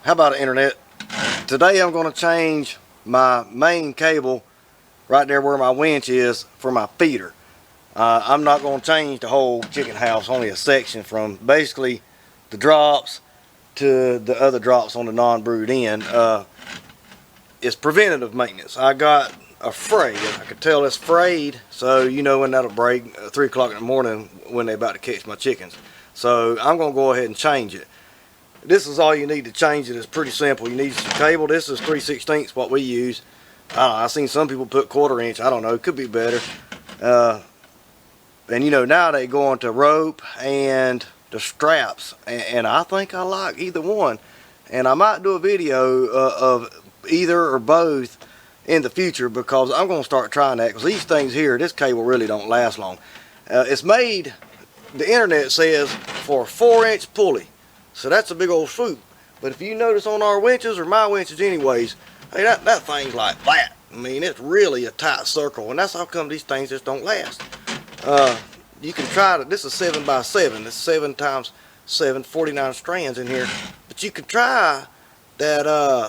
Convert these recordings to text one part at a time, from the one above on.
How about the internet? Today I'm going to change my main cable right there where my winch is for my feeder. I'm not going to change the whole chicken house, only a section from basically the drops to the other drops on the non-brood end. It's preventative maintenance. I got a frayed. I could tell it's frayed, so you know when that'll break 3 o'clock in the morning when they're about to catch my chickens. So I'm going to go ahead and change it. This is all you need to change it. It's pretty simple. You need some cable. This is 3/16 what we use. I've seen some people put 1/4 inch. I don't know. It could be better. And you know, now they go on to rope and the straps. And I think I like either one. And I might do a video of either or both in the future, because I'm going to start trying that. Because these things here, this cable really don't last long. It's made, the internet says, for a 4-inch pulley. So that's a big old swoop. But if you notice on our winches, or my winches anyways, hey, that thing's like that. I mean, it's really a tight circle, and that's how come these things just don't last. You can try to, this is 7x7. It's 7 times 7, 49 strands in here. But you can try that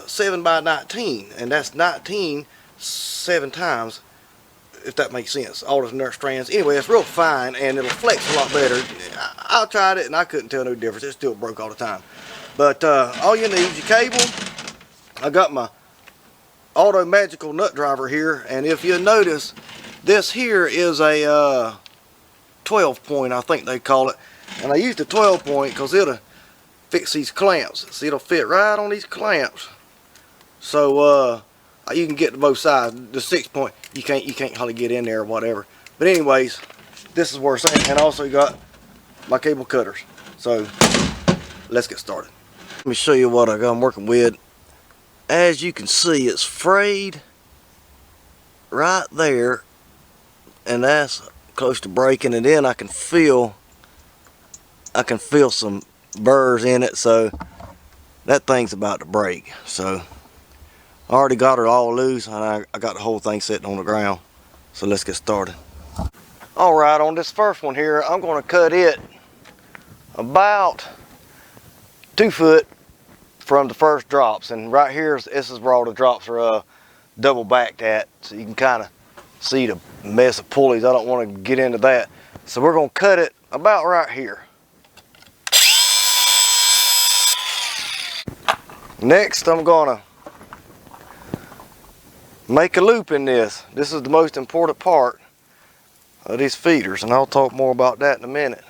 7x19, and that's 19 7 times, if that makes sense. All those nut strands. Anyway, it's real fine and it'll flex a lot better. I tried it and I couldn't tell no difference. It still broke all the time. But all you need is your cable. I got my auto magical nut driver here, and if you notice, this here is a 12 point, I think they call it. And I used the 12 point because it'll fix these clamps. See, it'll fit right on these clamps. So you can get to both sides. The 6 point, you can't hardly get in there or whatever. But anyways, this is where it's at. And I also got my cable cutters. So let's get started. Let me show you what I'm working with. As you can see, it's frayed right there, and that's close to breaking. And then I can feel some burrs in it, so that thing's about to break. So I already got it all loose, and I got the whole thing sitting on the ground. So let's get started. Alright, on this first one here, I'm going to cut it about 2 foot from the first drops. And right here, this is where all the drops are double backed at. So you can kind of see the mess of pulleys. I don't want to get into that. So we're going to cut it about right here. Next, I'm going to make a loop in this. This is the most important part of these feeders, and I'll talk more about that in a minute.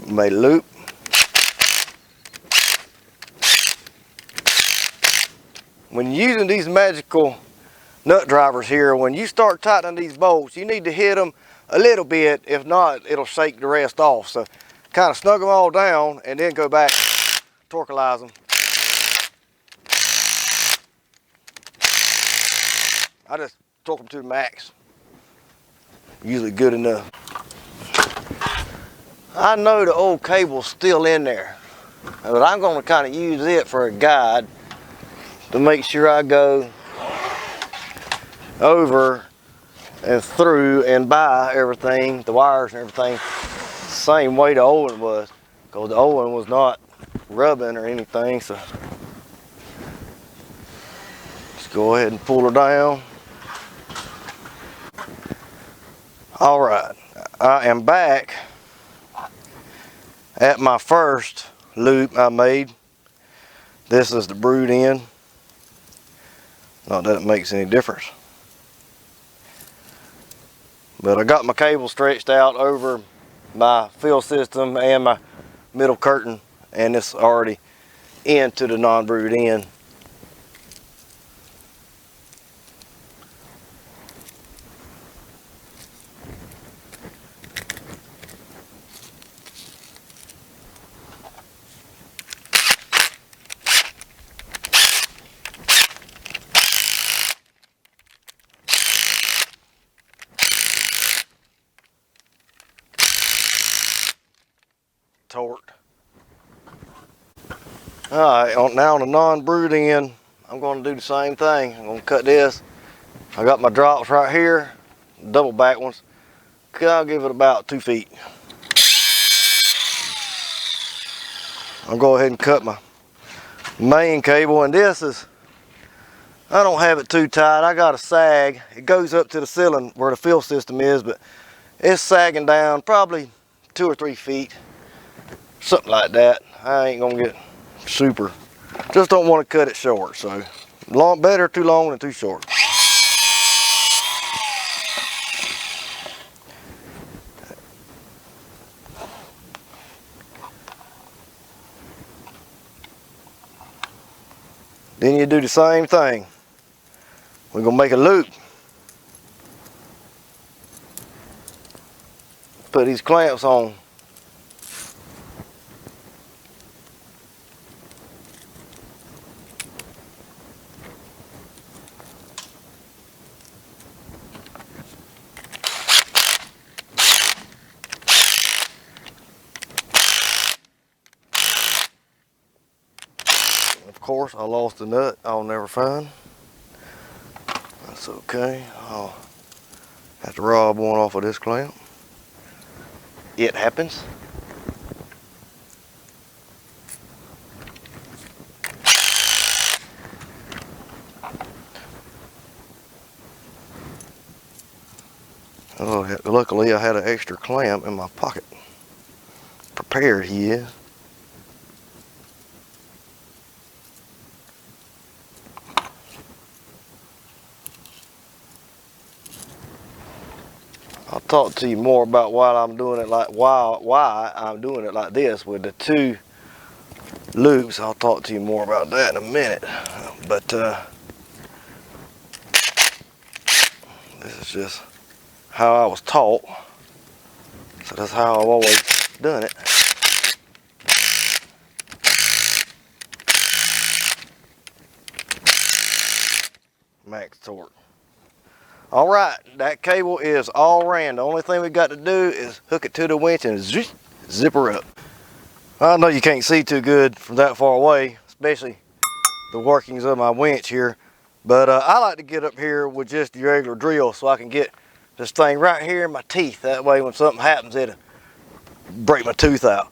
Made a loop. When you're using these magical nut drivers here, when you start tightening these bolts, you need to hit them a little bit. If not, it'll shake the rest off. So kind of snug them all down and then go back, torquelize them. I just torque them to the max. Usually good enough. I know the old cable's still in there, but I'm going to kind of use it for a guide to make sure I go over and through and by everything, the wires and everything, same way the old one was, because the old one was not rubbing or anything. So let's go ahead and pull her down. All right, I am back at my first loop I made. This is the brood end. Not that it makes any difference. But I got my cable stretched out over my fill system and my middle curtain, and it's already into the non-brood end. Torqued. Alright, now on the non-brood end, I'm going to do the same thing. I'm going to cut this I got my drops right here, double back ones. I'll give it about 2 feet. I'll go ahead and cut my main cable, and this is, I don't have it too tight. I got a sag. It goes up to the ceiling where the fill system is, but it's sagging down probably 2 or 3 feet, something like that. I ain't gonna get super, just don't want to cut it short. So long, better too long than too short. Then you do the same thing. We're gonna make a loop. Put these clamps on. Of course, I lost the nut I'll never find. That's okay. I'll have to rob one off of this clamp. It happens. Oh, luckily I had an extra clamp in my pocket. Prepared he is. I'll talk to you more about why I'm doing it like why I'm doing it like this with the 2 loops. I'll talk to you more about that in a minute. But this is just how I was taught. So that's how I've always done it. Max torque. All right, that cable is all ran. The only thing we got to do is hook it to the winch and zip her up. I know you can't see too good from that far away, especially the workings of my winch here. But I like to get up here with just the regular drill so I can get this thing right here in my teeth. That way when something happens, it'll break my tooth out.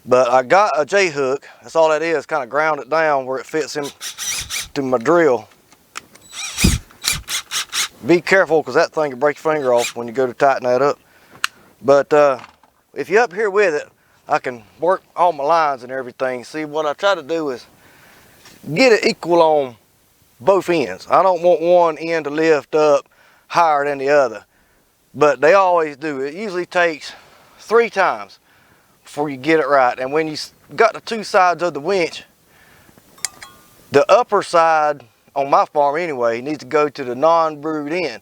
But I got a J-hook. That's all that is, kind of ground it down where it fits into my drill. Be careful, because that thing can break your finger off when you go to tighten that up. But if you're up here with it, I can work all my lines and everything. See, what I try to do is get it equal on both ends. I don't want one end to lift up higher than the other, but they always do. It usually takes 3 times before you get it right. And when you got the 2 sides of the winch, the upper side, on my farm anyway, needs to go to the non-brewed end.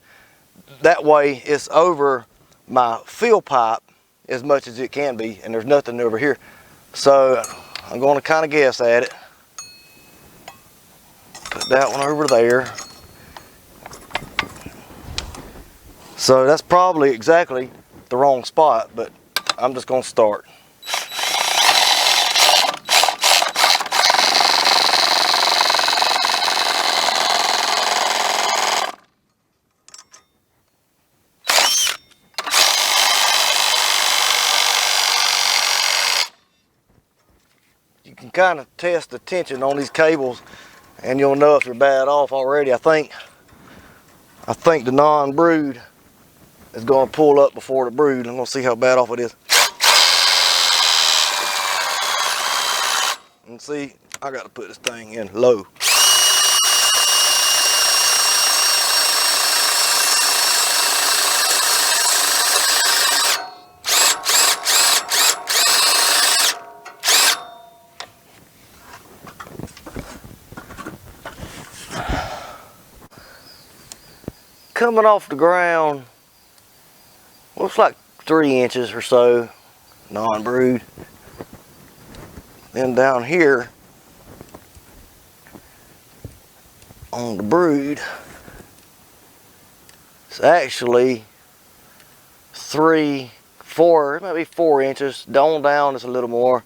That way it's over my fill pipe as much as it can be, and there's nothing over here. So I'm going to kind of guess at it. Put that one over there. So that's probably exactly the wrong spot, but I'm just going to start. You can kind of test the tension on these cables and you'll know if you're bad off already. I think the non-brewed is going to pull up before the brewed. I'm going to see how bad off it is. And see, I got to put this thing in low. Coming off the ground, looks like 3 inches or so, non-brewed. Then down here on the brewed, it's actually 3, 4, it might be 4 inches. Down is a little more.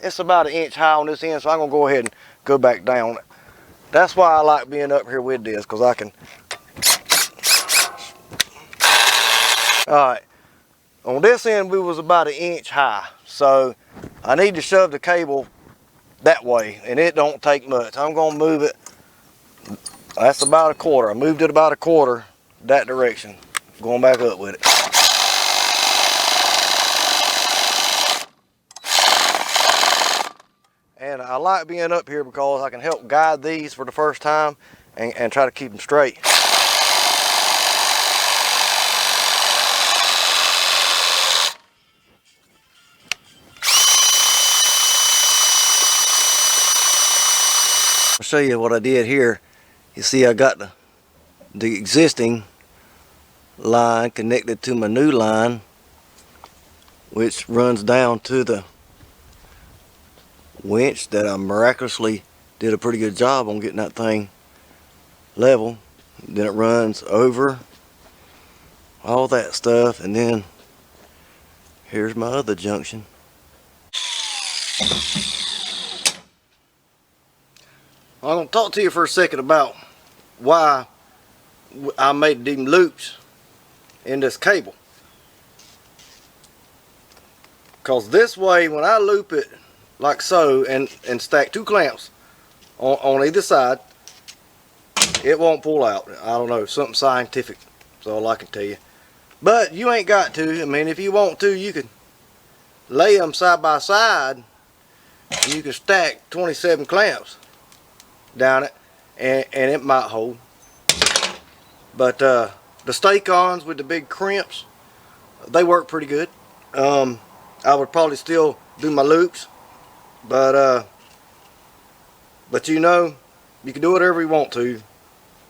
It's about 1 inch high on this end, so I'm gonna go ahead and go back down. That's why I like being up here with this, because I can Alright, on this end we was about 1 inch high, so I need to shove the cable that way, and it don't take much. I'm gonna move it, that's about 1/4. I moved it about 1/4 that direction, going back up with it. And I like being up here because I can help guide these for the first time and try to keep them straight. I'll show you what I did here. You see I got the existing line connected to my new line, which runs down to the winch that I miraculously did a pretty good job on getting that thing level. Then it runs over all that stuff, and then here's my other junction. I'm going to talk to you for a second about why I made them loops in this cable. Because this way, when I loop it like so and stack 2 clamps on either side, it won't pull out. I don't know, something scientific, that's all I can tell you. But you ain't got to. I mean, if you want to, you can lay them side by side and you can stack 27 clamps down it and it might hold. But the stake-ons with the big crimps, they work pretty good. I would probably still do my loops, but you know, you can do whatever you want to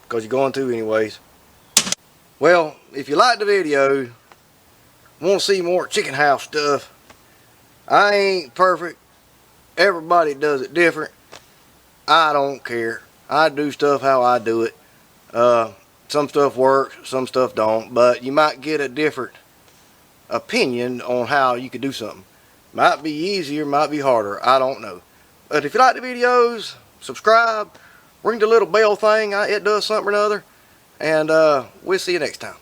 because you're going to anyways. Well, if you like the video, want to see more chicken house stuff, I ain't perfect. Everybody does it different. I don't care. I do stuff how I do it. Some stuff works, some stuff don't, but you might get a different opinion on how you could do something. Might be easier, might be harder, I don't know. But if you like the videos, subscribe, ring the little bell thing, it does something or another, and we'll see you next time.